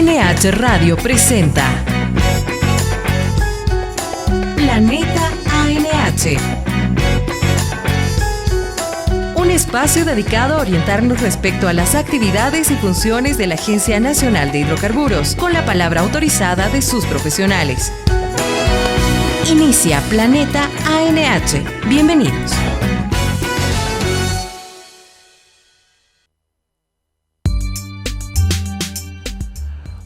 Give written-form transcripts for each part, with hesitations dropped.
ANH Radio presenta Planeta ANH. Un espacio dedicado a orientarnos respecto a las actividades y funciones de la Agencia Nacional de Hidrocarburos, con la palabra autorizada de sus profesionales. Inicia Planeta ANH. Bienvenidos.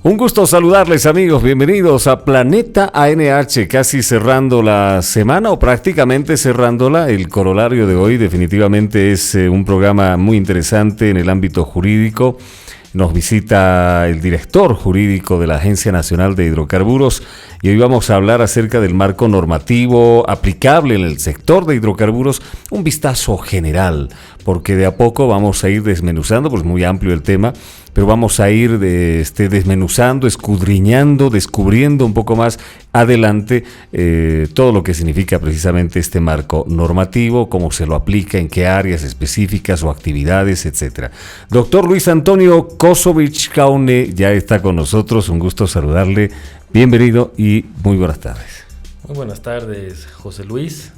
Un gusto saludarles, amigos, bienvenidos a Planeta ANH, casi cerrando la semana o prácticamente cerrándola. El corolario de hoy definitivamente es un programa muy interesante en el ámbito jurídico. Nos visita el director jurídico de la Agencia Nacional de Hidrocarburos y hoy vamos a hablar acerca del marco normativo aplicable en el sector de hidrocarburos, un vistazo general, porque de a poco vamos a ir desmenuzando, pues muy amplio el tema, pero vamos a ir desmenuzando, escudriñando, descubriendo un poco más adelante todo lo que significa precisamente este marco normativo, cómo se lo aplica, en qué áreas específicas o actividades, etcétera. Doctor Luis Antonio Kosovich Kaune ya está con nosotros, un gusto saludarle, bienvenido y muy buenas tardes. Muy buenas tardes, José Luis.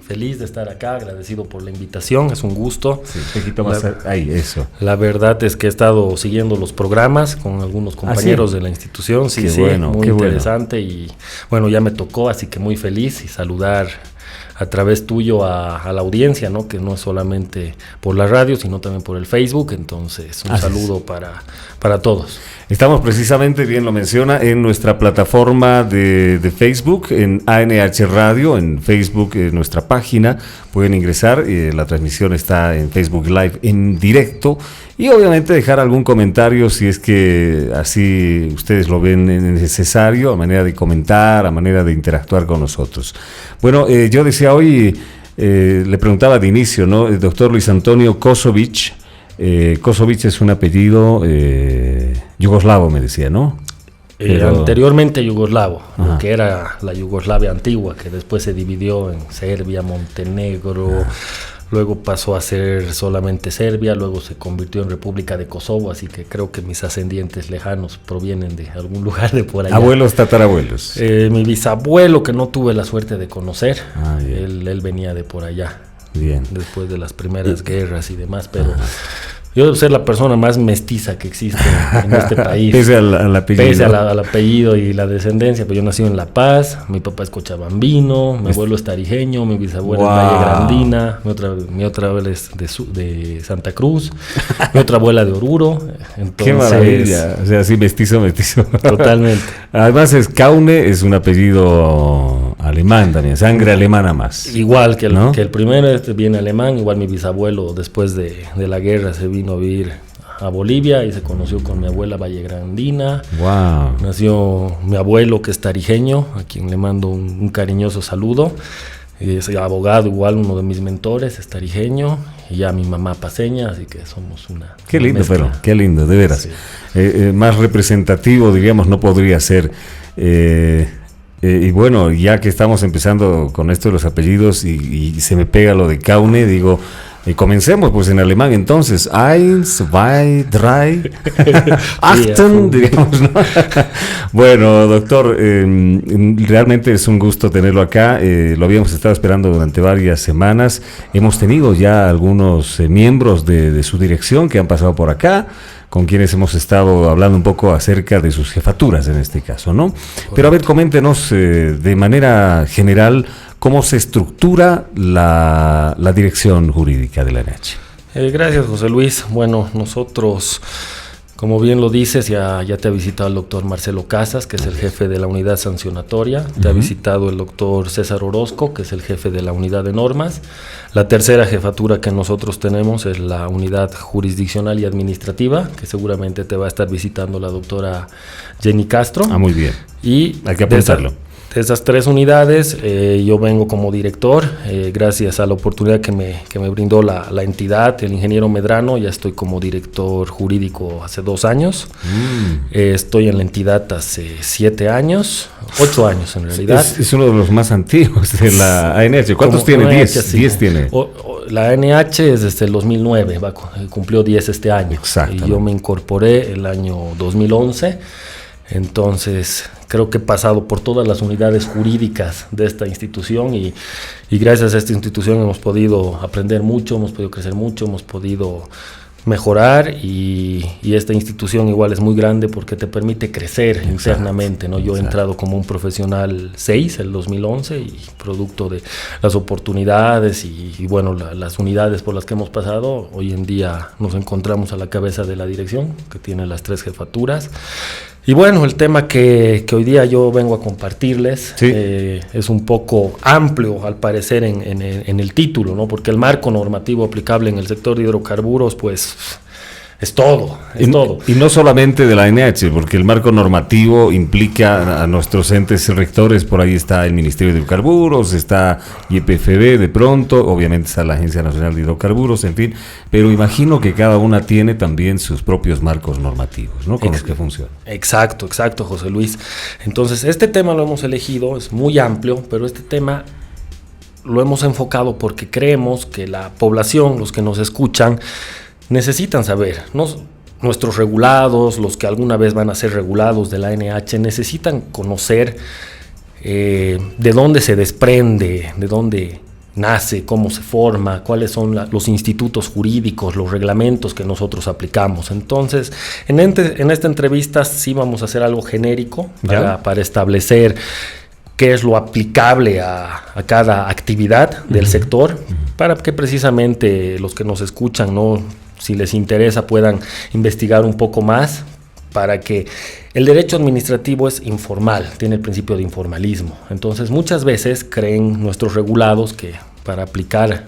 Feliz de estar acá, agradecido por la invitación, es un gusto. Sí, un poquito más ahí, eso. La verdad es que he estado siguiendo los programas con algunos compañeros de la institución, sí, bueno, muy interesante bueno. Y bueno, ya me tocó, así que muy feliz y saludar a través tuyo a la audiencia, ¿no? Que no es solamente por la radio, sino también por el Facebook, entonces un saludo para todos. Estamos precisamente, bien lo menciona, en nuestra plataforma de Facebook, en ANH Radio, en Facebook, nuestra página, pueden ingresar, la transmisión está en Facebook Live en directo, y obviamente dejar algún comentario si es que así ustedes lo ven necesario, a manera de comentar, a manera de interactuar con nosotros. Bueno, yo decía hoy, le preguntaba de inicio, ¿no? El doctor Luis Antonio Kosovich. Kosovich es un apellido yugoslavo, me decía, ¿no? Anteriormente yugoslavo, lo que era la Yugoslavia antigua, que después se dividió en Serbia, Montenegro, luego pasó a ser solamente Serbia, luego se convirtió en República de Kosovo, así que creo que mis ascendientes lejanos provienen de algún lugar de por allá. ¿Abuelos, tatarabuelos? Mi bisabuelo, que no tuve la suerte de conocer, él venía de por allá. Bien. Después de las primeras guerras y demás, pero yo debo ser la persona más mestiza que existe en este país. Pese al apellido. Pese al apellido y la descendencia, pero yo nací en La Paz, mi papá es cochabambino, mi abuelo es tarijeño, mi bisabuela es vallegrandina, mi otra abuela es de Santa Cruz, mi otra abuela de Oruro. Entonces, ¡qué maravilla! O sea, sí, mestizo. Totalmente. Además, Kaune es un apellido alemán también, sangre alemana más. Igual que el primero, viene alemán, igual mi bisabuelo después de la guerra se vino a vivir a Bolivia y se conoció con mi abuela vallegrandina. Wow. Nació mi abuelo, que es tarijeño, a quien le mando un cariñoso saludo. Es abogado, igual uno de mis mentores es tarijeño, y ya mi mamá paseña, así que somos una qué lindo, mezcla. pero qué lindo, de veras. Sí. Más representativo, diríamos, no podría ser. Y bueno, ya que estamos empezando con esto de los apellidos y se me pega lo de Kaune, digo, comencemos pues en alemán entonces. Eins, zwei, drei, achten, digamos, ¿no? Bueno, doctor, realmente es un gusto tenerlo acá. Lo habíamos estado esperando durante varias semanas. Hemos tenido ya algunos miembros de su dirección que han pasado por acá, con quienes hemos estado hablando un poco acerca de sus jefaturas en este caso, ¿no? Pero a ver, coméntenos de manera general cómo se estructura la dirección jurídica de la ANH. Gracias, José Luis. Bueno, nosotros, como bien lo dices, ya te ha visitado el doctor Marcelo Casas, que es el jefe de la unidad sancionatoria. Te ha visitado el doctor César Orozco, que es el jefe de la unidad de normas. La tercera jefatura que nosotros tenemos es la unidad jurisdiccional y administrativa, que seguramente te va a estar visitando la doctora Jenny Castro. Muy bien. Y hay que apuntarlo. de esas 3 unidades, yo vengo como director, gracias a la oportunidad que me brindó la entidad, el ingeniero Medrano, ya estoy como director jurídico hace 2 años. Estoy en la entidad hace 7 años, 8 años en realidad. Es uno de los más antiguos de la ANH. ¿Cuántos tiene? 10 tiene. La ANH es desde el 2009, cumplió 10 este año. Y yo me incorporé el año 2011. Entonces, creo que he pasado por todas las unidades jurídicas de esta institución y gracias a esta institución hemos podido aprender mucho, hemos podido crecer mucho, hemos podido mejorar y esta institución igual es muy grande porque te permite crecer internamente, ¿no? Yo he entrado como un profesional 6 el 2011 y producto de las oportunidades y bueno, las unidades por las que hemos pasado, hoy en día nos encontramos a la cabeza de la dirección que tiene las 3 jefaturas. Y bueno, el tema que hoy día yo vengo a compartirles es un poco amplio al parecer en el título, ¿no? Porque el marco normativo aplicable en el sector de hidrocarburos, pues es todo. Y no solamente de la ANH, porque el marco normativo implica a nuestros entes rectores, por ahí está el Ministerio de Hidrocarburos, está YPFB de pronto, obviamente está la Agencia Nacional de Hidrocarburos, en fin, pero imagino que cada una tiene también sus propios marcos normativos, ¿no? Con los que funcionan. Exacto, José Luis. Entonces, este tema lo hemos elegido, es muy amplio, pero este tema lo hemos enfocado porque creemos que la población, los que nos escuchan, necesitan saber, nuestros regulados, los que alguna vez van a ser regulados de la ANH, necesitan conocer de dónde se desprende, de dónde nace, cómo se forma, cuáles son los institutos jurídicos, los reglamentos que nosotros aplicamos. Entonces, en esta entrevista sí vamos a hacer algo genérico para establecer qué es lo aplicable a cada actividad del sector, para que precisamente los que nos escuchan, ¿no?, si les interesa, puedan investigar un poco más, para que el derecho administrativo es informal, tiene el principio de informalismo. Entonces, muchas veces creen nuestros regulados que para aplicar,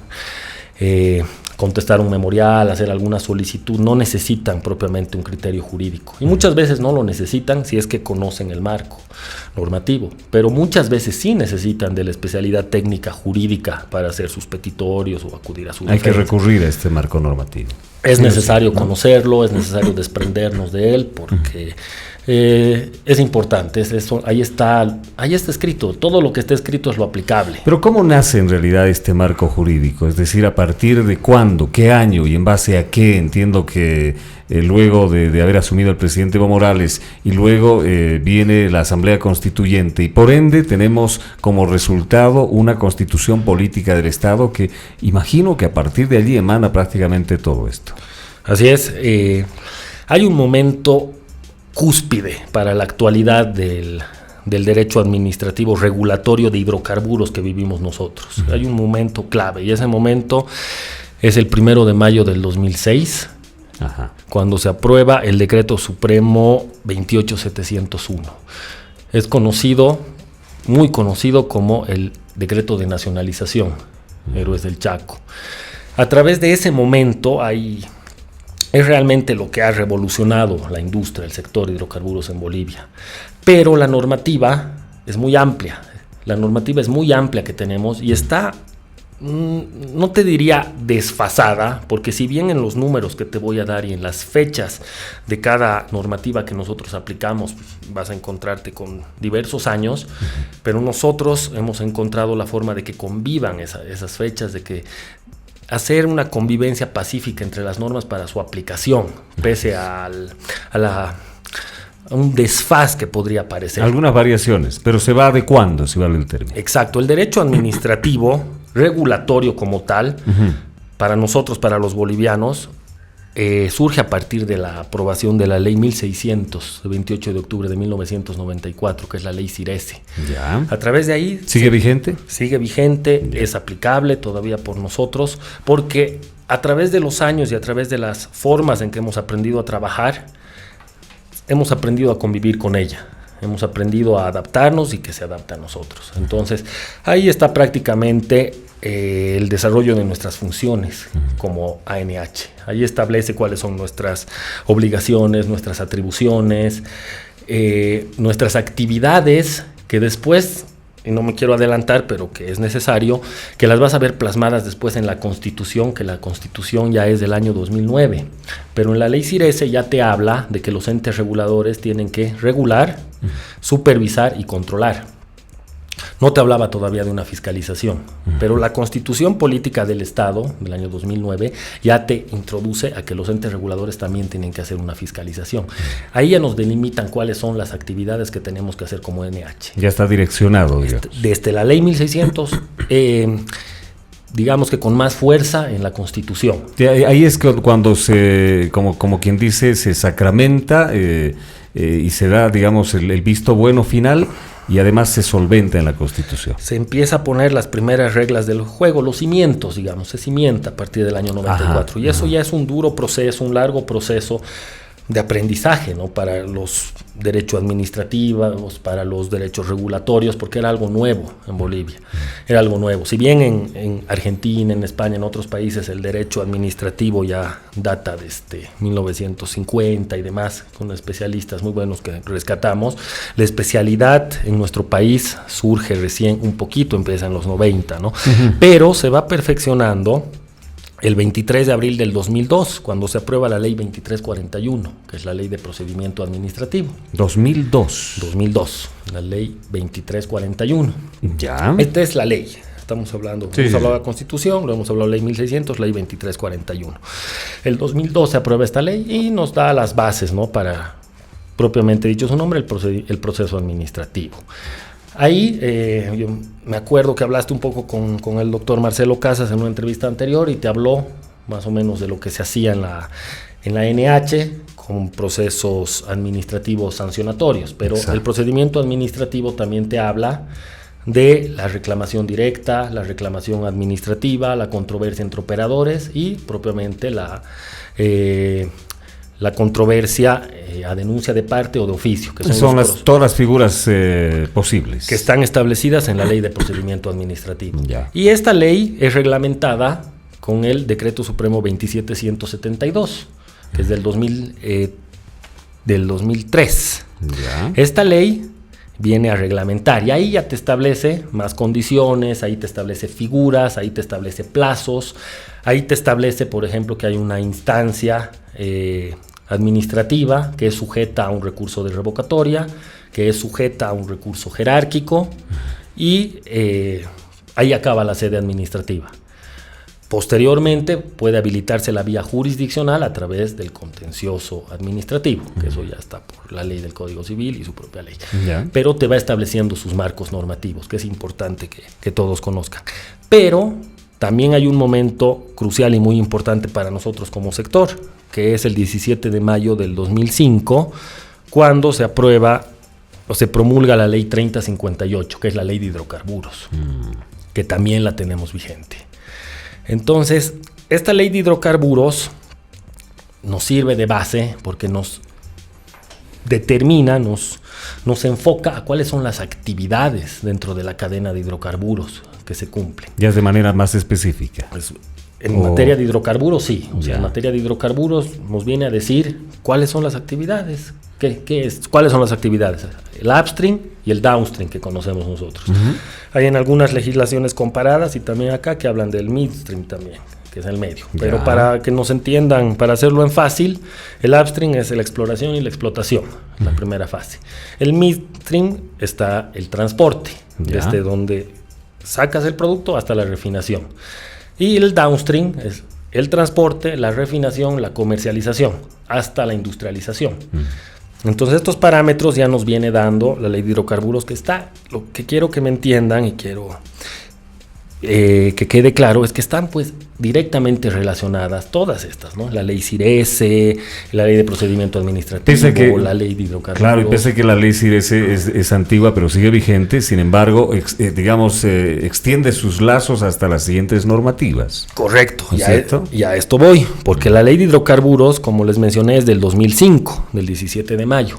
contestar un memorial, hacer alguna solicitud, no necesitan propiamente un criterio jurídico. Y muchas veces no lo necesitan si es que conocen el marco normativo, pero muchas veces sí necesitan de la especialidad técnica jurídica para hacer sus petitorios o acudir a su defensa. Hay que recurrir a este marco normativo. Es necesario conocerlo, es necesario desprendernos de él, porque es importante. Ahí está escrito, todo lo que está escrito es lo aplicable. Pero ¿cómo nace en realidad este marco jurídico? Es decir, ¿a partir de cuándo, qué año y en base a qué? Entiendo que luego de haber asumido el presidente Evo Morales y luego viene la Asamblea Constituyente y por ende tenemos como resultado una constitución política del Estado que imagino que a partir de allí emana prácticamente todo esto. Así es. Hay un momento cúspide para la actualidad del derecho administrativo regulatorio de hidrocarburos que vivimos nosotros. Hay un momento clave y ese momento es el 1 de mayo del 2006, cuando se aprueba el Decreto Supremo 28701. Es muy conocido como el Decreto de Nacionalización, Héroes del Chaco. A través de ese momento es realmente lo que ha revolucionado la industria, el sector de hidrocarburos en Bolivia. Pero la normativa es muy amplia. La normativa es muy amplia que tenemos y está, no te diría desfasada, porque si bien en los números que te voy a dar y en las fechas de cada normativa que nosotros aplicamos vas a encontrarte con diversos años, pero nosotros hemos encontrado la forma de que convivan esas fechas, de que hacer una convivencia pacífica entre las normas para su aplicación, pese a un desfaz que podría aparecer. Algunas variaciones, pero se va adecuando, si vale el término. Exacto, el derecho administrativo, regulatorio como tal, para nosotros, para los bolivianos, surge a partir de la aprobación de la ley 1600, de 28 de octubre de 1994, que es la ley Cirese. Ya. A través de ahí... ¿Sigue vigente? Sigue vigente, es aplicable todavía por nosotros, porque a través de los años y a través de las formas en que hemos aprendido a trabajar, hemos aprendido a convivir con ella. Hemos aprendido a adaptarnos y que se adapta a nosotros. Entonces, ahí está prácticamente el desarrollo de nuestras funciones como ANH. Ahí establece cuáles son nuestras obligaciones, nuestras atribuciones, nuestras actividades que después y no me quiero adelantar, pero que es necesario, que las vas a ver plasmadas después en la Constitución, que la Constitución ya es del año 2009. Pero en la ley CIRESE ya te habla de que los entes reguladores tienen que regular, supervisar y controlar. No te hablaba todavía de una fiscalización, pero la Constitución Política del Estado del año 2009 ya te introduce a que los entes reguladores también tienen que hacer una fiscalización. Ahí ya nos delimitan cuáles son las actividades que tenemos que hacer como NH. Ya está direccionado, digamos. Desde la ley 1600, digamos que con más fuerza en la Constitución. Ahí es cuando se, como quien dice, se sacramenta y se da, digamos, el visto bueno final. Y además se solventa en la Constitución. Se empieza a poner las primeras reglas del juego, los cimientos, digamos, se cimienta a partir del año 94. Y eso ya es un duro proceso, un largo proceso de aprendizaje, ¿no? Para los derechos administrativos, para los derechos regulatorios, porque era algo nuevo en Bolivia, era algo nuevo. Si bien en Argentina, en España, en otros países el derecho administrativo ya data desde 1950 y demás, con especialistas muy buenos que rescatamos, la especialidad en nuestro país surge recién un poquito, empieza en los 90, ¿no? Pero se va perfeccionando el 23 de abril del 2002, cuando se aprueba la ley 2341, que es la ley de procedimiento administrativo. 2002, la ley 2341. Ya. Esta es la ley. Estamos hablando, hemos hablado de la Constitución, lo hemos hablado de la ley 1600, ley 2341. El 2002 se aprueba esta ley y nos da las bases, ¿no? Para, propiamente dicho su nombre, el proceso administrativo. Ahí yo me acuerdo que hablaste un poco con el doctor Marcelo Casas en una entrevista anterior y te habló más o menos de lo que se hacía en la NH con procesos administrativos sancionatorios, pero el procedimiento administrativo también te habla de la reclamación directa, la reclamación administrativa, la controversia entre operadores y propiamente la controversia a denuncia de parte o de oficio, que son todas las figuras posibles que están establecidas en la ley de procedimiento administrativo. Ya. Y esta ley es reglamentada con el Decreto Supremo 27172, que es del 2003. Ya. Esta ley viene a reglamentar y ahí ya te establece más condiciones, ahí te establece figuras, ahí te establece plazos, ahí te establece, por ejemplo, que hay una instancia administrativa que es sujeta a un recurso de revocatoria, que es sujeta a un recurso jerárquico y ahí acaba la sede administrativa. Posteriormente puede habilitarse la vía jurisdiccional a través del contencioso administrativo, que eso ya está por la ley del Código Civil y su propia ley. Pero te va estableciendo sus marcos normativos, que es importante que todos conozcan. Pero también hay un momento crucial y muy importante para nosotros como sector, que es el 17 de mayo del 2005, cuando se aprueba o se promulga la ley 3058, que es la ley de hidrocarburos, que también la tenemos vigente. Entonces, esta ley de hidrocarburos nos sirve de base porque nos determina, nos enfoca a cuáles son las actividades dentro de la cadena de hidrocarburos que se cumplen. Ya es de manera más específica. Pues, en materia de hidrocarburos, sí. O sea, en materia de hidrocarburos nos viene a decir cuáles son las actividades. ¿Qué es? ¿Cuáles son las actividades? El upstream y el downstream que conocemos nosotros. Hay en algunas legislaciones comparadas y también acá que hablan del midstream también, que es el medio. Pero para que nos entiendan, para hacerlo en fácil, el upstream es la exploración y la explotación, la primera fase. El midstream está el transporte, desde donde sacas el producto hasta la refinación. Y el downstream es el transporte, la refinación, la comercialización, hasta la industrialización. Entonces estos parámetros ya nos viene dando la ley de hidrocarburos que está. Lo que quiero que me entiendan y quiero que quede claro es que están pues directamente relacionadas todas estas, ¿no? La ley CIRESE, la ley de procedimiento administrativo, la ley de hidrocarburos. Claro, y pese a que la ley CIRESE es antigua pero sigue vigente, sin embargo, extiende sus lazos hasta las siguientes normativas. Correcto, y a esto voy, porque la ley de hidrocarburos, como les mencioné, es del 2005, del 17 de mayo.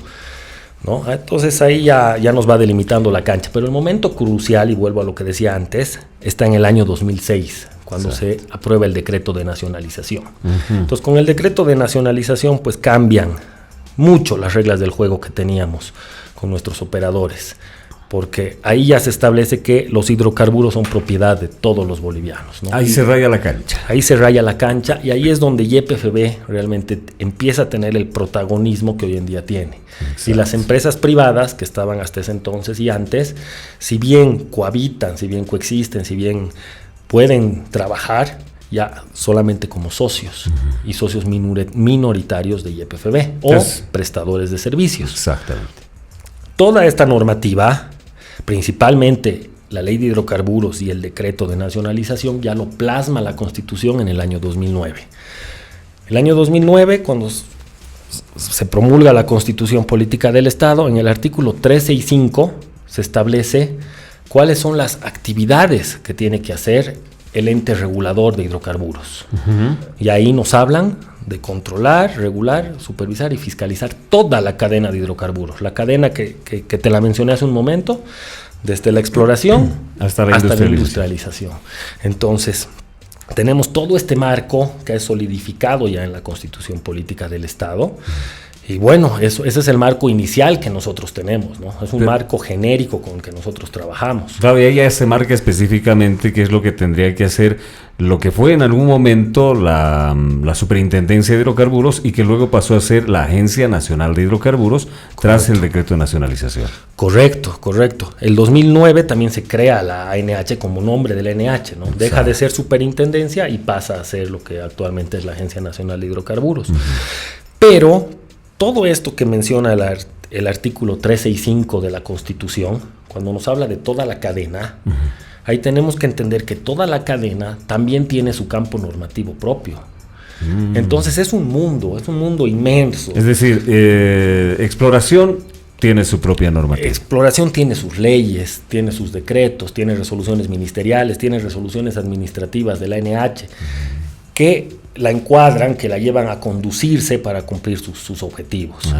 ¿No? Entonces ahí ya nos va delimitando la cancha, pero el momento crucial, y vuelvo a lo que decía antes, está en el año 2006, cuando se aprueba el decreto de nacionalización. Entonces con el decreto de nacionalización pues cambian mucho las reglas del juego que teníamos con nuestros operadores. porque ahí ya se establece que los hidrocarburos son propiedad de todos los bolivianos, ¿no? Ahí se raya la cancha. Ahí se raya la cancha y ahí es donde YPFB realmente empieza a tener el protagonismo que hoy en día tiene. Exacto. Y las empresas privadas que estaban hasta ese entonces y antes, si bien cohabitan, si bien coexisten, si bien pueden trabajar, ya solamente como socios y socios minoritarios de YPFB o prestadores de servicios. Exactamente. Toda esta normativa, principalmente la ley de hidrocarburos y el decreto de nacionalización, ya lo plasma la Constitución en el año 2009. El año 2009, cuando se promulga la Constitución Política del Estado, en el artículo 365 se establece cuáles son las actividades que tiene que hacer el ente regulador de hidrocarburos. Y ahí nos hablan de controlar, regular, supervisar y fiscalizar toda la cadena de hidrocarburos. La cadena que te la mencioné hace un momento, desde la exploración hasta la industrialización. Entonces, tenemos todo este marco que es solidificado ya en la Constitución Política del Estado. Y bueno, ese es el marco inicial que nosotros tenemos, ¿no? Es un marco genérico con el que nosotros trabajamos. Claro, y ella se marca específicamente qué es lo que tendría que hacer lo que fue en algún momento la Superintendencia de Hidrocarburos y que luego pasó a ser la Agencia Nacional de Hidrocarburos tras el decreto de nacionalización. Correcto. El 2009 también se crea la ANH como nombre de la ANH, ¿no? Deja de ser superintendencia y pasa a ser lo que actualmente es la Agencia Nacional de Hidrocarburos. Pero todo esto que menciona el artículo 365 de la Constitución, cuando nos habla de toda la cadena, ahí tenemos que entender que toda la cadena también tiene su campo normativo propio. Entonces es un mundo inmenso. Es decir, exploración tiene su propia normativa. Exploración tiene sus leyes, tiene sus decretos, tiene resoluciones ministeriales, tiene resoluciones administrativas de la ANH, que la encuadran, que la llevan a conducirse para cumplir sus objetivos.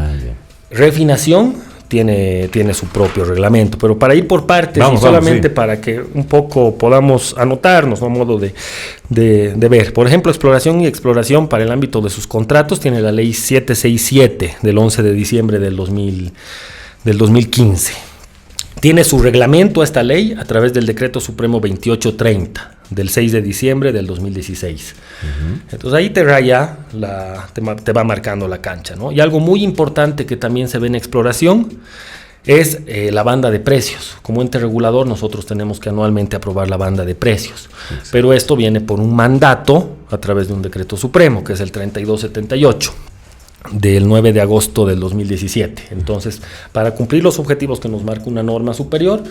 Refinación tiene su propio reglamento, pero para ir por partes solamente para que un poco podamos anotarnos, ¿no? A modo de ver. Por ejemplo, exploración para el ámbito de sus contratos tiene la ley 767 del 11 de diciembre del 2015. Tiene su reglamento esta ley a través del Decreto Supremo 2830 del 6 de diciembre del 2016. Entonces ahí te raya, te va marcando la cancha, ¿no? Y algo muy importante que también se ve en exploración es la banda de precios. Como ente regulador nosotros tenemos que anualmente aprobar la banda de precios, pero esto viene por un mandato a través de un decreto supremo, que es el 3278. Del 9 de agosto del 2017. Entonces, para cumplir los objetivos que nos marca una norma superior,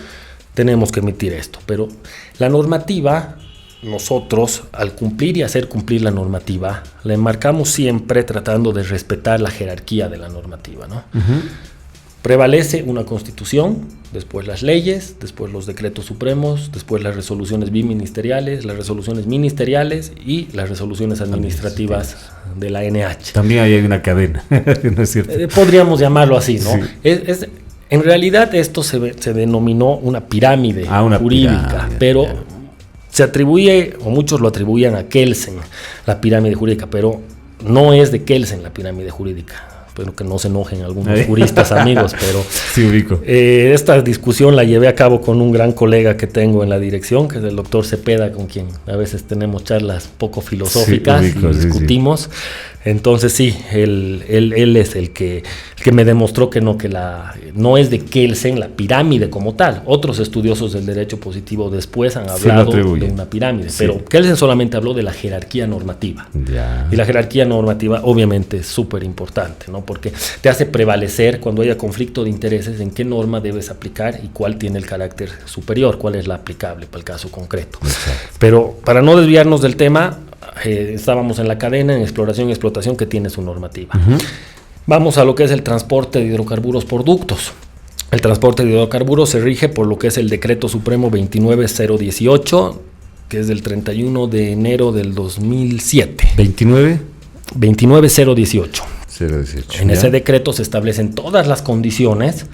tenemos que emitir esto. Pero la normativa, nosotros, al cumplir y hacer cumplir la normativa, la enmarcamos siempre tratando de respetar la jerarquía de la normativa, ¿no? Prevalece una constitución, después las leyes, después los decretos supremos, después las resoluciones biministeriales, las resoluciones ministeriales y las resoluciones administrativas de la ANH. También hay una cadena, ¿no es cierto? Podríamos llamarlo así, ¿no? Sí. En realidad esto se denominó una pirámide jurídica, pero se atribuye, o muchos lo atribuyen a Kelsen, la pirámide jurídica, pero no es de Kelsen la pirámide jurídica. Espero que no se enojen algunos juristas amigos, pero sí, ubico. Esta discusión la llevé a cabo con un gran colega que tengo en la dirección, que es el doctor Cepeda, con quien a veces tenemos charlas poco filosóficas, sí, ubico, y discutimos. Sí. Entonces sí, él es el que me demostró que no es de Kelsen la pirámide como tal. Otros estudiosos del derecho positivo después han hablado de una pirámide, pero Kelsen solamente habló de la jerarquía normativa. Y la jerarquía normativa obviamente es súper importante, ¿no? Porque te hace prevalecer cuando haya conflicto de intereses en qué norma debes aplicar y cuál tiene el carácter superior, cuál es la aplicable para el caso concreto. Exacto. Pero para no desviarnos del tema, estábamos en la cadena, en exploración y explotación, que tiene su normativa. Vamos a lo que es el transporte de hidrocarburos por ductos. El transporte de hidrocarburos se rige por lo que es el Decreto Supremo 29018, que es del 31 de enero del 2007. ¿29? 29018. En ese ¿ya? decreto se establecen todas las condiciones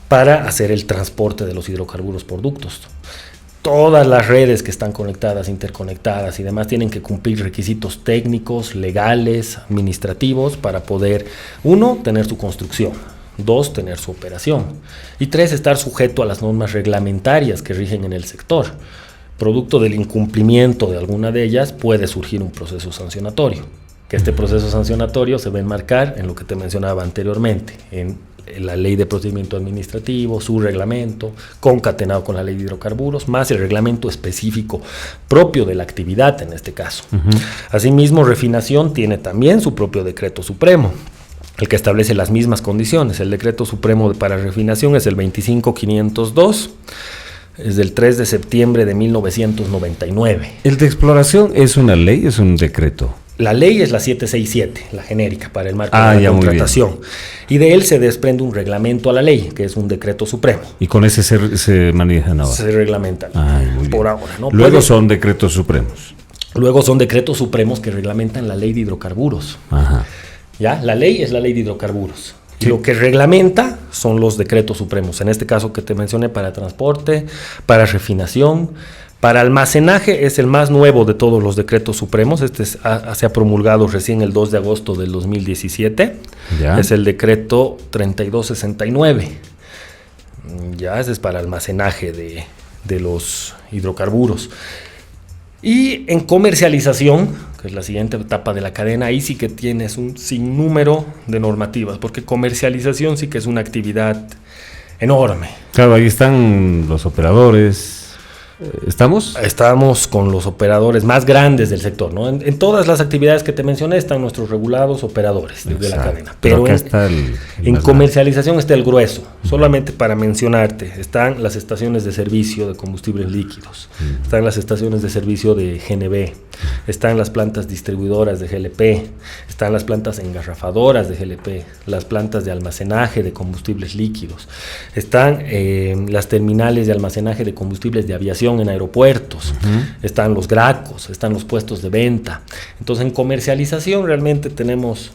para hacer el transporte de los hidrocarburos por ductos. Todas las redes que están conectadas, interconectadas y demás tienen que cumplir requisitos técnicos, legales, administrativos para poder, uno, tener su construcción, 2, tener su operación. Y 3, estar sujeto a las normas reglamentarias que rigen en el sector. Producto del incumplimiento de alguna de ellas puede surgir un proceso sancionatorio, que este proceso sancionatorio se va a enmarcar en lo que te mencionaba anteriormente, en la ley de procedimiento administrativo, su reglamento, concatenado con la ley de hidrocarburos, más el reglamento específico propio de la actividad en este caso. Asimismo, refinación tiene también su propio decreto supremo, el que establece las mismas condiciones. El decreto supremo para refinación es el 25502, es del 3 de septiembre de 1999. ¿El de exploración es una ley, es un decreto? La ley es la 767, la genérica, para el marco de la contratación. Y de él se desprende un reglamento a la ley, que es un decreto supremo. ¿Y con ese se manejan ahora? Se reglamentan por ahora, ¿no? Luego son decretos supremos. Luego son decretos supremos que reglamentan la ley de hidrocarburos. Ajá. ¿Ya? La ley es la ley de hidrocarburos. Sí. Y lo que reglamenta son los decretos supremos. En este caso que te mencioné, para transporte, para refinación. Para almacenaje es el más nuevo de todos los decretos supremos. Se ha promulgado recién el 2 de agosto del 2017. ¿Ya? Es el decreto 3269. Ya, ese es para almacenaje de los hidrocarburos. Y en comercialización, que es la siguiente etapa de la cadena, ahí sí que tienes un sinnúmero de normativas, porque comercialización sí que es una actividad enorme. Claro, ahí están los operadores. ¿Estamos? Estamos con los operadores más grandes del sector, ¿no? En todas las actividades que te mencioné están nuestros regulados operadores de la cadena. Pero en comercialización está el grueso. Solamente para mencionarte, están las estaciones de servicio de combustibles líquidos, están las estaciones de servicio de GNB, están las plantas distribuidoras de GLP, están las plantas engarrafadoras de GLP, las plantas de almacenaje de combustibles líquidos, están las terminales de almacenaje de combustibles de aviación en aeropuertos, están los gracos, están los puestos de venta. Entonces, en comercialización realmente tenemos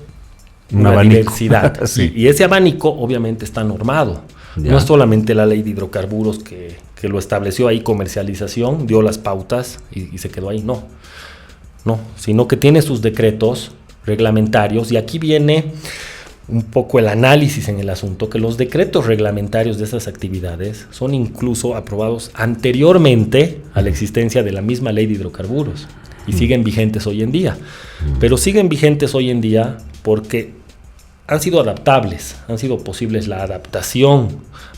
una diversidad. Sí. Y ese abanico obviamente está normado. Ya. No es solamente la ley de hidrocarburos que lo estableció ahí, comercialización, dio las pautas y se quedó ahí. No, sino que tiene sus decretos reglamentarios, y aquí viene un poco el análisis en el asunto, que los decretos reglamentarios de esas actividades son incluso aprobados anteriormente a la existencia de la misma ley de hidrocarburos y siguen vigentes hoy en día. Pero siguen vigentes hoy en día porque han sido adaptables, han sido posibles la adaptación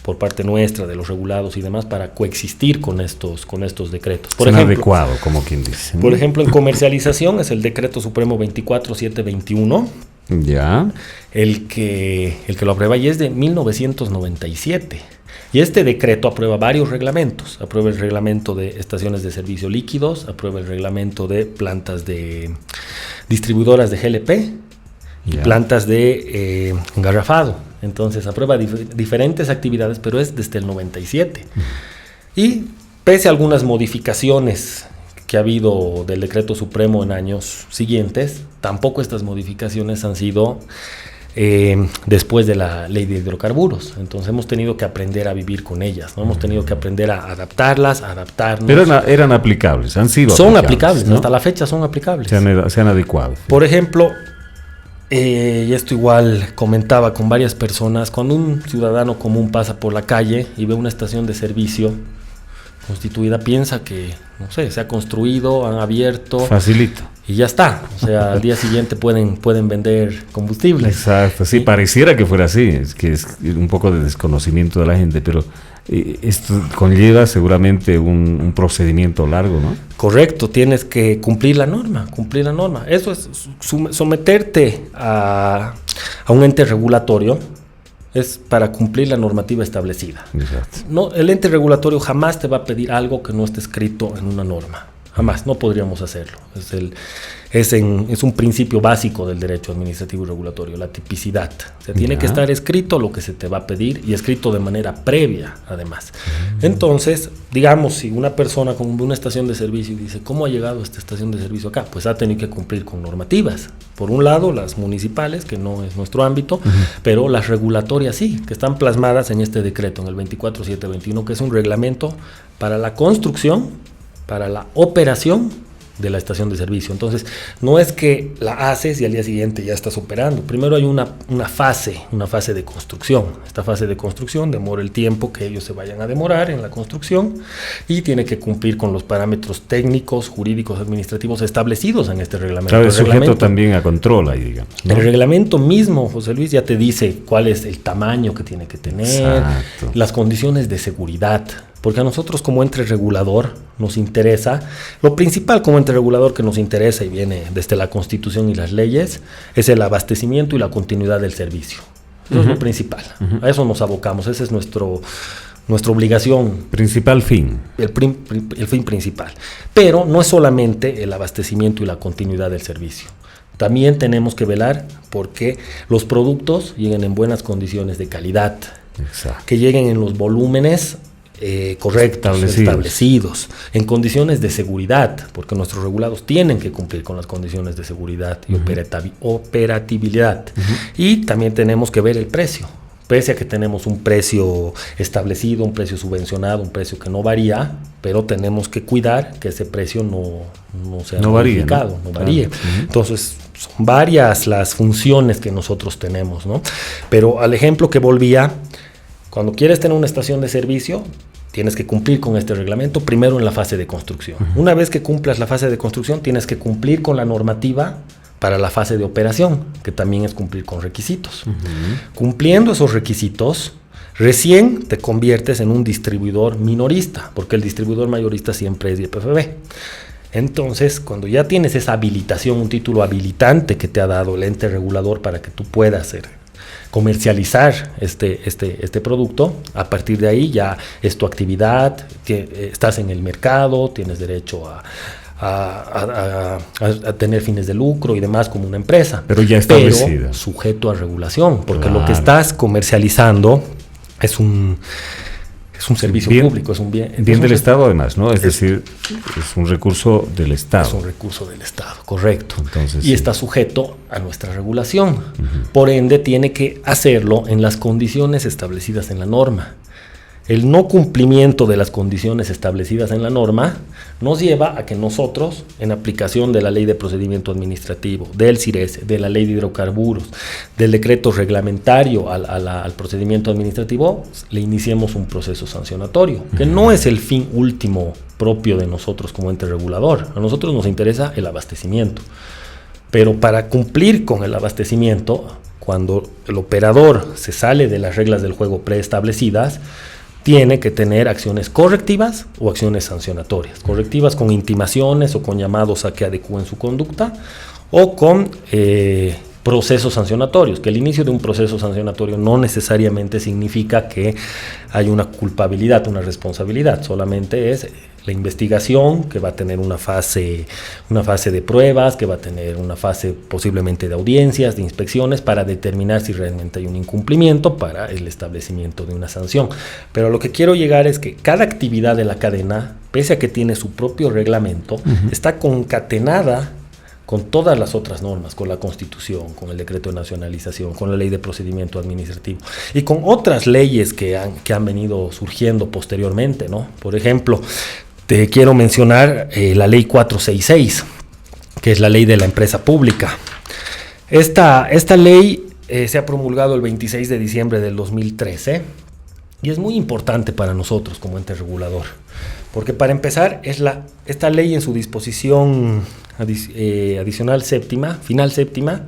por parte nuestra, de los regulados y demás, para coexistir con estos decretos. Por ejemplo, adecuado, como quien dice. Por ejemplo, en comercialización es el decreto supremo 24721. Ya. El que lo aprueba, y es de 1997. Y este decreto aprueba varios reglamentos. Aprueba el reglamento de estaciones de servicio líquidos, aprueba el reglamento de plantas de distribuidoras de GLP y plantas de engarrafado. Entonces aprueba diferentes actividades, pero es desde el 97. Y pese a algunas modificaciones que ha habido del decreto supremo en años siguientes, tampoco estas modificaciones han sido después de la ley de hidrocarburos. Entonces hemos tenido que aprender a vivir con ellas, ¿no? Hemos tenido que aprender a adaptarlas, a adaptarnos. Pero eran aplicables, han sido son aplicables, ¿no? Hasta la fecha son aplicables. Se han adecuado. Por ejemplo, y esto igual comentaba con varias personas, cuando un ciudadano común pasa por la calle y ve una estación de servicio constituida, piensa que, no sé, se ha construido, han abierto. Facilito. Y ya está. O sea, al día siguiente pueden vender combustible. Exacto, sí, pareciera que fuera así. Es que es un poco de desconocimiento de la gente, pero esto conlleva seguramente un procedimiento largo, ¿no? Correcto, tienes que cumplir la norma. Eso es someterte a un ente regulatorio. Es para cumplir la normativa establecida. Exacto. No, el ente regulatorio jamás te va a pedir algo que no esté escrito en una norma. Jamás, no podríamos hacerlo. Es un principio básico del derecho administrativo y regulatorio, la tipicidad. O sea, tiene que estar escrito lo que se te va a pedir, y escrito de manera previa, además. Entonces, digamos, si una persona con una estación de servicio dice, ¿cómo ha llegado esta estación de servicio acá? Pues ha tenido que cumplir con normativas. Por un lado, las municipales, que no es nuestro ámbito, pero las regulatorias sí, que están plasmadas en este decreto, en el 24721, que es un reglamento para la construcción, para la operación de la estación de servicio. Entonces, no es que la haces y al día siguiente ya estás operando. Primero hay una fase de construcción. Esta fase de construcción demora el tiempo que ellos se vayan a demorar en la construcción y tiene que cumplir con los parámetros técnicos, jurídicos, administrativos establecidos en este reglamento. Claro, es sujeto también a control ahí, digamos, ¿no? El reglamento mismo, José Luis, ya te dice cuál es el tamaño que tiene que tener, exacto, las condiciones de seguridad. Porque a nosotros como ente regulador nos interesa, lo principal como ente regulador que nos interesa y viene desde la Constitución y las leyes, es el abastecimiento y la continuidad del servicio. Eso es lo principal. A eso nos abocamos, esa es nuestra obligación. Principal fin. El fin principal. Pero no es solamente el abastecimiento y la continuidad del servicio. También tenemos que velar porque los productos lleguen en buenas condiciones de calidad. Exacto. Que lleguen en los volúmenes correctos, establecidos, en condiciones de seguridad, porque nuestros regulados tienen que cumplir con las condiciones de seguridad y operatividad. Y también tenemos que ver el precio. Pese a que tenemos un precio establecido, un precio subvencionado, un precio que no varía, pero tenemos que cuidar que ese precio no sea modificado, no varíe. Entonces, son varias las funciones que nosotros tenemos, ¿no? Pero al ejemplo que volvía, cuando quieres tener una estación de servicio, tienes que cumplir con este reglamento primero en la fase de construcción. Una vez que cumplas la fase de construcción, tienes que cumplir con la normativa para la fase de operación, que también es cumplir con requisitos. Cumpliendo esos requisitos, recién te conviertes en un distribuidor minorista, porque el distribuidor mayorista siempre es YPFB. Entonces, cuando ya tienes esa habilitación, un título habilitante que te ha dado el ente regulador para que tú puedas comercializar este producto, a partir de ahí ya es tu actividad, estás en el mercado, tienes derecho a tener fines de lucro y demás como una empresa. Pero ya establecida. Pero sujeto a regulación, porque lo que estás comercializando es un servicio público, es un bien del Estado además, ¿no? Es decir, es un recurso del Estado. Es un recurso del Estado, correcto. Entonces, está sujeto a nuestra regulación. Por ende, tiene que hacerlo en las condiciones establecidas en la norma. El no cumplimiento de las condiciones establecidas en la norma nos lleva a que nosotros, en aplicación de la Ley de Procedimiento Administrativo, del CIRES, de la Ley de Hidrocarburos, del decreto reglamentario al procedimiento administrativo, le iniciemos un proceso sancionatorio, que no es el fin último propio de nosotros como ente regulador. A nosotros nos interesa el abastecimiento. Pero para cumplir con el abastecimiento, cuando el operador se sale de las reglas del juego preestablecidas, tiene que tener acciones correctivas o acciones sancionatorias. Correctivas con intimaciones o con llamados a que adecúen su conducta, o con procesos sancionatorios, que el inicio de un proceso sancionatorio no necesariamente significa que hay una culpabilidad, una responsabilidad, solamente es la investigación, que va a tener una fase de pruebas, que va a tener una fase posiblemente de audiencias, de inspecciones, para determinar si realmente hay un incumplimiento para el establecimiento de una sanción. Pero lo que quiero llegar es que cada actividad de la cadena, pese a que tiene su propio reglamento, está concatenada con todas las otras normas, con la Constitución, con el decreto de nacionalización, con la Ley de Procedimiento Administrativo y con otras leyes que han venido surgiendo posteriormente, ¿no? Por ejemplo, te quiero mencionar la Ley 466, que es la ley de la empresa pública. Esta ley se ha promulgado el 26 de diciembre del 2013 y es muy importante para nosotros como ente regulador, porque para empezar, esta ley en su disposición adicional séptima, final séptima,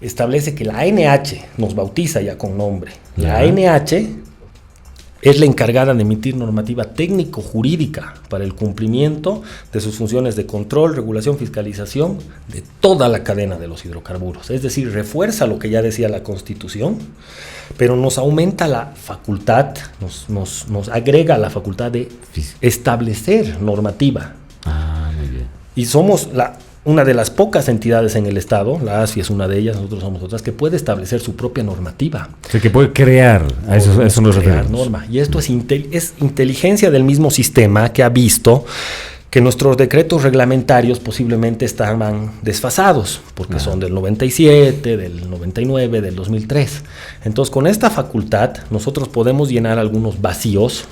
establece que la ANH, nos bautiza ya con nombre, la ANH es la encargada de emitir normativa técnico-jurídica para el cumplimiento de sus funciones de control, regulación, fiscalización de toda la cadena de los hidrocarburos. Es decir, refuerza lo que ya decía la Constitución, pero nos aumenta la facultad, nos agrega la facultad de establecer normativa. Muy bien. Y somos una de las pocas entidades en el Estado, la ASFI es una de ellas, nosotros somos otras, que puede establecer su propia normativa. O sea, que puede crear, a eso nos referimos. Norma. Y esto es inteligencia del mismo sistema que ha visto que nuestros decretos reglamentarios posiblemente estaban desfasados, porque son del 97, del 99, del 2003. Entonces, con esta facultad, nosotros podemos llenar algunos vacíos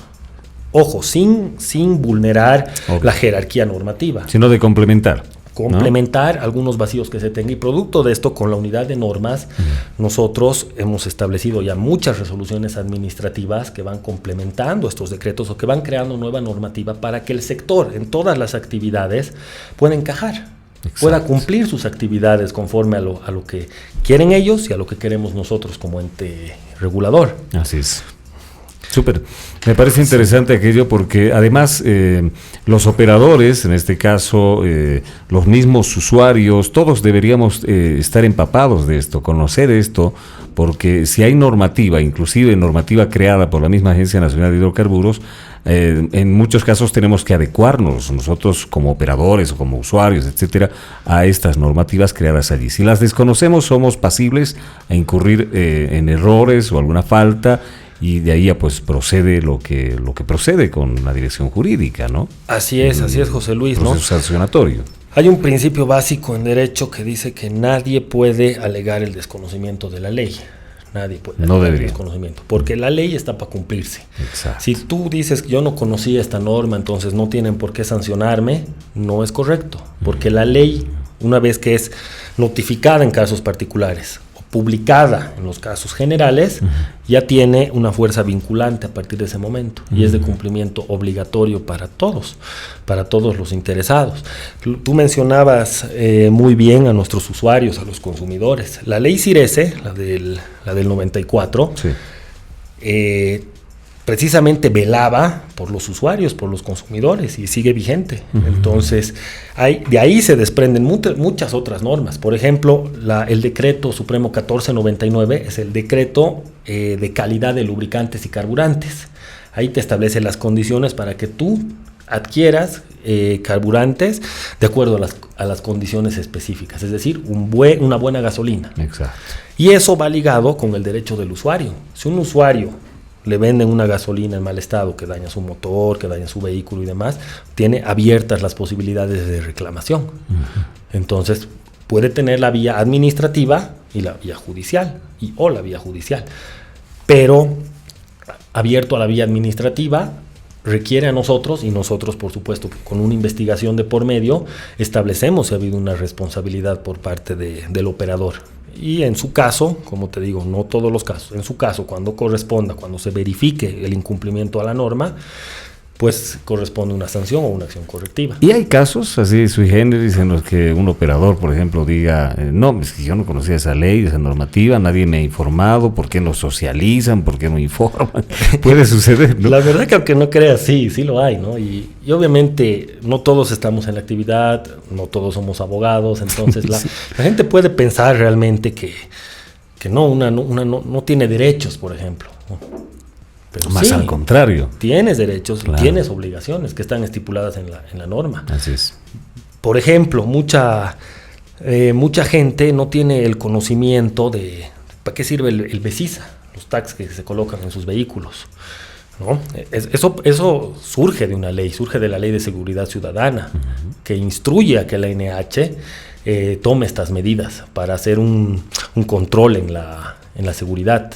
Ojo, sin vulnerar la jerarquía normativa. Sino de complementar. Complementar, ¿no?, algunos vacíos que se tengan. Y producto de esto, con la unidad de normas, nosotros hemos establecido ya muchas resoluciones administrativas que van complementando estos decretos o que van creando nueva normativa para que el sector, en todas las actividades, pueda encajar. Exacto. Pueda cumplir sus actividades conforme a lo que quieren ellos y a lo que queremos nosotros como ente regulador. Así es. Súper. Me parece interesante aquello porque además los operadores, en este caso los mismos usuarios, todos deberíamos estar empapados de esto, conocer esto, porque si hay normativa, inclusive normativa creada por la misma Agencia Nacional de Hidrocarburos, en muchos casos tenemos que adecuarnos nosotros como operadores o como usuarios, etcétera, a estas normativas creadas allí. Si las desconocemos, somos pasibles a incurrir en errores o alguna falta, y de ahí ya pues procede lo que procede con la dirección jurídica, ¿no? Así es, José Luis, ¿no? Proceso sancionatorio. Hay un principio básico en derecho que dice que nadie puede alegar el desconocimiento de la ley. Nadie puede alegar el desconocimiento, porque la ley está para cumplirse. Exacto. Si tú dices que yo no conocía esta norma, entonces no tienen por qué sancionarme, no es correcto, porque la ley, una vez que es notificada en casos particulares, publicada en los casos generales, ya tiene una fuerza vinculante a partir de ese momento y es de cumplimiento obligatorio para todos los interesados. Tú mencionabas muy bien a nuestros usuarios, a los consumidores. La ley CIRESE, la del 94, sí, precisamente velaba por los usuarios, por los consumidores, y sigue vigente. Entonces, de ahí se desprenden muchas otras normas. Por ejemplo, el decreto supremo 1499 es el decreto de calidad de lubricantes y carburantes. Ahí te establece las condiciones para que tú adquieras carburantes de acuerdo a las condiciones específicas, es decir, una buena gasolina. Exacto. Y eso va ligado con el derecho del usuario. Si un usuario le venden una gasolina en mal estado que daña su motor, que daña su vehículo y demás, tiene abiertas las posibilidades de reclamación. Entonces, puede tener la vía administrativa y la vía judicial, o la vía judicial. Pero, abierto a la vía administrativa, requiere a nosotros, y nosotros, por supuesto, con una investigación de por medio, establecemos si ha habido una responsabilidad por parte del operador. Y en su caso, como te digo, no todos los casos, en su caso, cuando corresponda, cuando se verifique el incumplimiento a la norma, pues corresponde una sanción o una acción correctiva. ¿Y hay casos así sui generis en los que un operador, por ejemplo, diga, no, es que yo no conocía esa ley, esa normativa, nadie me ha informado, ¿por qué no socializan, por qué no informan? Puede suceder, ¿no? La verdad que aunque no creas, sí lo hay, ¿no? Y obviamente no todos estamos en la actividad, no todos somos abogados, entonces la gente puede pensar realmente que no, una no tiene derechos, por ejemplo, ¿no? Pero más sí, al contrario. Tienes derechos, claro, y tienes obligaciones que están estipuladas en la norma. Así es. Por ejemplo, mucha gente no tiene el conocimiento de para qué sirve el BESISA, los tags que se colocan en sus vehículos, ¿no? Eso surge de una ley, surge de la Ley de Seguridad Ciudadana, que instruye a que la NH tome estas medidas para hacer un control en la seguridad.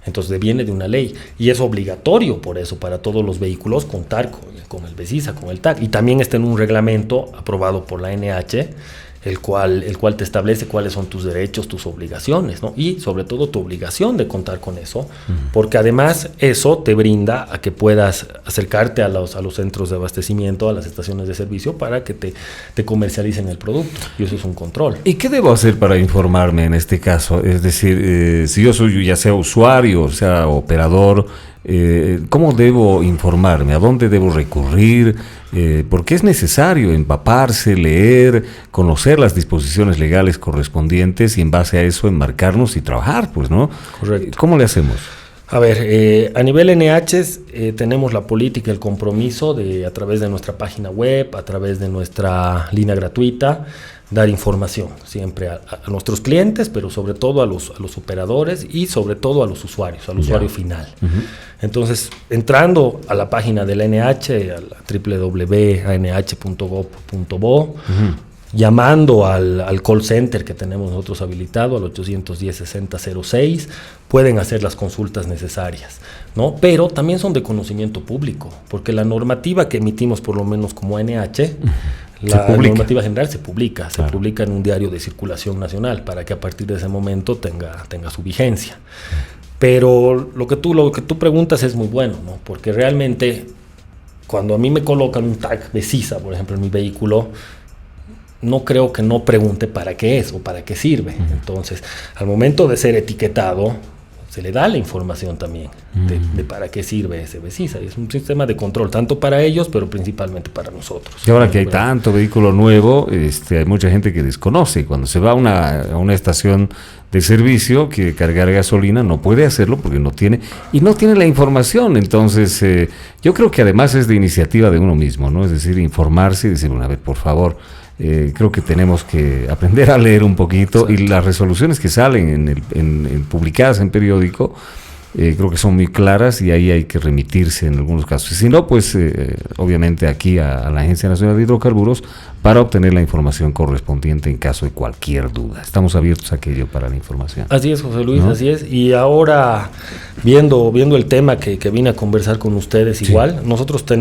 Entonces viene de una ley y es obligatorio por eso para todos los vehículos contar con el BESISA, con el TAG, y también está en un reglamento aprobado por la NH, el cual te establece cuáles son tus derechos, tus obligaciones, ¿no? Y sobre todo tu obligación de contar con eso, porque además eso te brinda a que puedas acercarte a los centros de abastecimiento, a las estaciones de servicio, para que te comercialicen el producto, y eso es un control. ¿Y qué debo hacer para informarme en este caso? Es decir, si yo soy ya sea usuario, o sea operador, ¿cómo debo informarme? ¿A dónde debo recurrir? Porque es necesario empaparse, leer, conocer las disposiciones legales correspondientes y en base a eso enmarcarnos y trabajar, pues, ¿no? Correcto. ¿Cómo le hacemos? A ver, a nivel NH tenemos la política, el compromiso de, a través de nuestra página web, a través de nuestra línea gratuita, dar información siempre a nuestros clientes, pero sobre todo a los operadores y sobre todo a los usuarios, al usuario final. Entonces, entrando a la página de la NH, a la www.anh.gov.bo, llamando al call center que tenemos nosotros habilitado, al 810-6006, pueden hacer las consultas necesarias, ¿no? Pero también son de conocimiento público, porque la normativa que emitimos, por lo menos como ANH, la normativa general se publica en un diario de circulación nacional, para que a partir de ese momento tenga su vigencia. Pero lo que tú preguntas es muy bueno, ¿no? Porque realmente, cuando a mí me colocan un tag de CISA, por ejemplo, en mi vehículo, no creo que no pregunte para qué es o para qué sirve. Entonces, al momento de ser etiquetado, se le da la información también de para qué sirve ese CISA. Es un sistema de control, tanto para ellos, pero principalmente para nosotros. Y ahora que hay tanto vehículo nuevo, hay mucha gente que desconoce. Cuando se va a una estación de servicio que cargar gasolina, no puede hacerlo porque no tiene la información. Entonces, yo creo que además es de iniciativa de uno mismo, ¿no? Es decir, informarse y decir, a ver, por favor, creo que tenemos que aprender a leer un poquito. Exacto. Y las resoluciones que salen publicadas en periódico, creo que son muy claras, y ahí hay que remitirse en algunos casos. Y si no, pues obviamente aquí a la Agencia Nacional de Hidrocarburos, para obtener la información correspondiente en caso de cualquier duda. Estamos abiertos a aquello para la información. Así es, José Luis, ¿no? Así es. Y ahora, viendo el tema que vine a conversar con ustedes, sí. Igual, nosotros te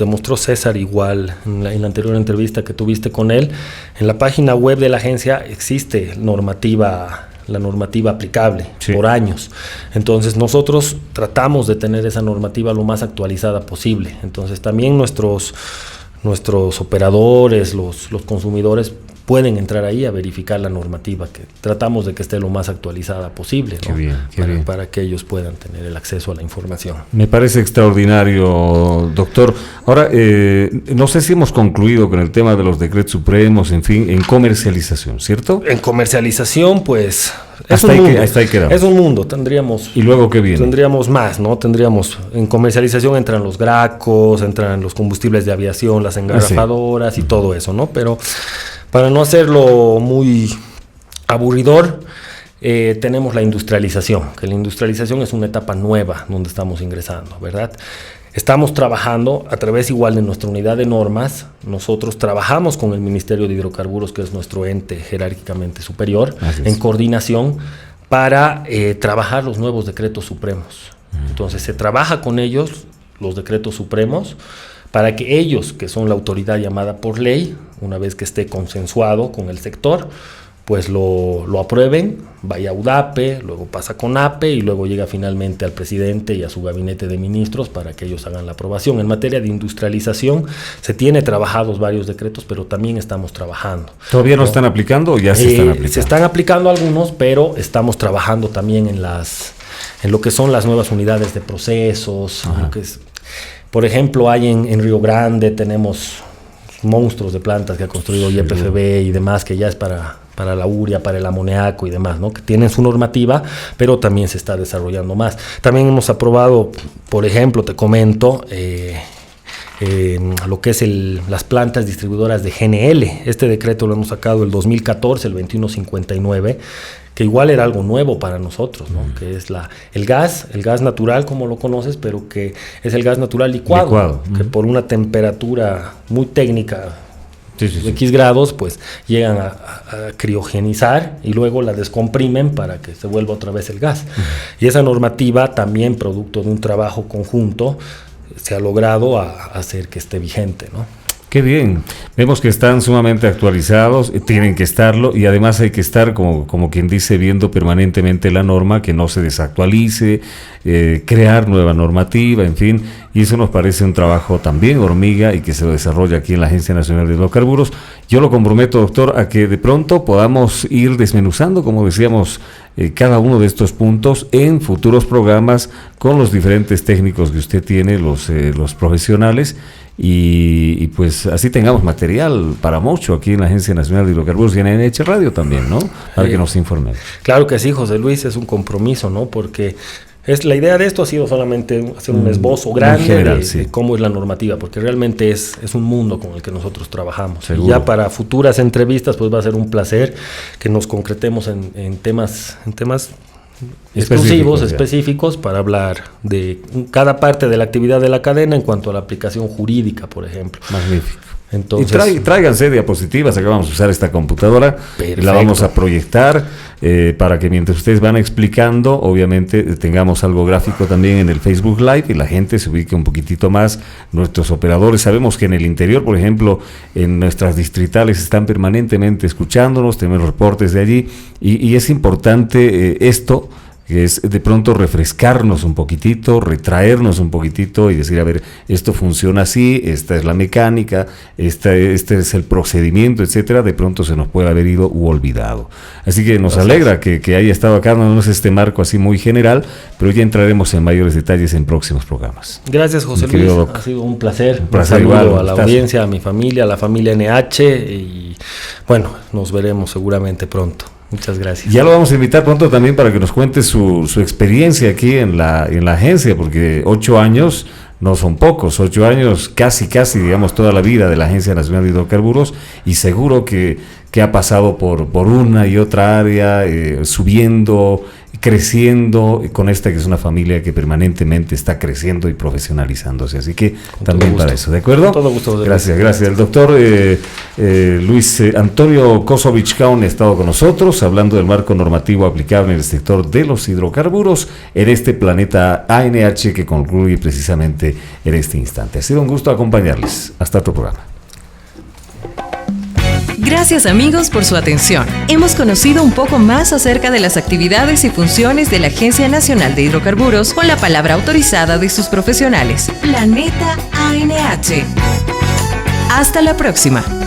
mostró César igual en la anterior entrevista que tuviste con él, en la página web de la agencia existe la normativa aplicable, sí, por años. Entonces nosotros tratamos de tener esa normativa lo más actualizada posible. Entonces también nuestros operadores, los consumidores, pueden entrar ahí a verificar la normativa, que tratamos de que esté lo más actualizada posible, ¿no? Qué bien. Para que ellos puedan tener el acceso a la información. Me parece extraordinario, doctor. Ahora, no sé si hemos concluido con el tema de los decretos supremos, en fin, en comercialización, ¿cierto? En comercialización, pues... Hasta ahí quedamos. Es un mundo, tendríamos... ¿Y luego qué viene? Tendríamos más, ¿no? En comercialización entran los gracos, entran los combustibles de aviación, las engarrafadoras y todo eso, ¿no? Pero para no hacerlo muy aburridor, tenemos la industrialización, que la industrialización es una etapa nueva donde estamos ingresando, ¿verdad? Estamos trabajando a través igual de nuestra unidad de normas. Nosotros trabajamos con el Ministerio de Hidrocarburos, que es nuestro ente jerárquicamente superior, en coordinación para trabajar los nuevos decretos supremos. Entonces se trabaja con ellos los decretos supremos para que ellos, que son la autoridad llamada por ley, una vez que esté consensuado con el sector, pues lo aprueben, vaya a UDAPE, luego pasa con APE y luego llega finalmente al presidente y a su gabinete de ministros para que ellos hagan la aprobación. En materia de industrialización se tiene trabajados varios decretos, pero también estamos trabajando. ¿Todavía no están aplicando o ya se están aplicando? Se están aplicando algunos, pero estamos trabajando también en lo que son las nuevas unidades de procesos. Por ejemplo, hay en Río Grande, tenemos monstruos de plantas que ha construido YPFB y demás, que ya es para la urea, para el amoníaco y demás, ¿no? Que tienen su normativa, pero también se está desarrollando más. También hemos aprobado, por ejemplo, te comento, lo que es las plantas distribuidoras de GNL. Este decreto lo hemos sacado el 2014, el 2159, que igual era algo nuevo para nosotros, ¿no? Que es el gas natural, como lo conoces, pero que es el gas natural licuado. Que por una temperatura muy técnica, de X grados, pues llegan a criogenizar y luego la descomprimen para que se vuelva otra vez el gas. Y esa normativa también, producto de un trabajo conjunto, se ha logrado hacer que esté vigente, ¿no? Qué bien, vemos que están sumamente actualizados, tienen que estarlo, y además hay que estar, como quien dice, viendo permanentemente la norma, que no se desactualice, crear nueva normativa, en fin, y eso nos parece un trabajo también hormiga y que se desarrolla aquí en la Agencia Nacional de Hidrocarburos. Yo lo comprometo, doctor, a que de pronto podamos ir desmenuzando, como decíamos, cada uno de estos puntos en futuros programas con los diferentes técnicos que usted tiene, los profesionales, y pues así tengamos material para mucho aquí en la Agencia Nacional de Hidrocarburos y en ANH Radio también, ¿no? Para que nos informen. Claro que sí, José Luis, es un compromiso, ¿no? Porque la idea de esto ha sido solamente hacer un esbozo grande general, de cómo es la normativa, porque realmente es un mundo con el que nosotros trabajamos. Seguro. Y ya para futuras entrevistas, pues va a ser un placer que nos concretemos en temas exclusivos, específicos, para hablar de cada parte de la actividad de la cadena en cuanto a la aplicación jurídica, por ejemplo. Magnífico. Entonces, y tráiganse diapositivas, acá vamos a usar esta computadora, perfecto. La vamos a proyectar para que mientras ustedes van explicando, obviamente tengamos algo gráfico también en el Facebook Live y la gente se ubique un poquitito más. Nuestros operadores, sabemos que en el interior, por ejemplo, en nuestras distritales están permanentemente escuchándonos, tenemos reportes de allí y es importante esto, que es de pronto refrescarnos un poquitito, retraernos un poquitito y decir, a ver, esto funciona así, esta es la mecánica, este es el procedimiento, etcétera. De pronto se nos puede haber ido u olvidado. Así que nos alegra que haya estado acá, no es este marco así muy general, pero ya entraremos en mayores detalles en próximos programas. Gracias, José Luis, ha sido un placer. Un saludo igual, a la audiencia, a mi familia, a la familia NH y bueno, nos veremos seguramente pronto. Muchas gracias. Ya lo vamos a invitar pronto también para que nos cuente su experiencia aquí en la agencia, porque 8 años no son pocos, 8 años casi, digamos, toda la vida de la Agencia Nacional de Hidrocarburos, y seguro que ha pasado por una y otra área, subiendo, creciendo, con esta que es una familia que permanentemente está creciendo y profesionalizándose, así que con también para eso, ¿de acuerdo? Con todo gusto. Gracias. El doctor Luis Antonio Kosovich Kaun ha estado con nosotros hablando del marco normativo aplicable en el sector de los hidrocarburos en este planeta ANH que concluye precisamente en este instante. Ha sido un gusto acompañarles. Hasta otro programa. Gracias amigos por su atención. Hemos conocido un poco más acerca de las actividades y funciones de la Agencia Nacional de Hidrocarburos con la palabra autorizada de sus profesionales. Planeta ANH. Hasta la próxima.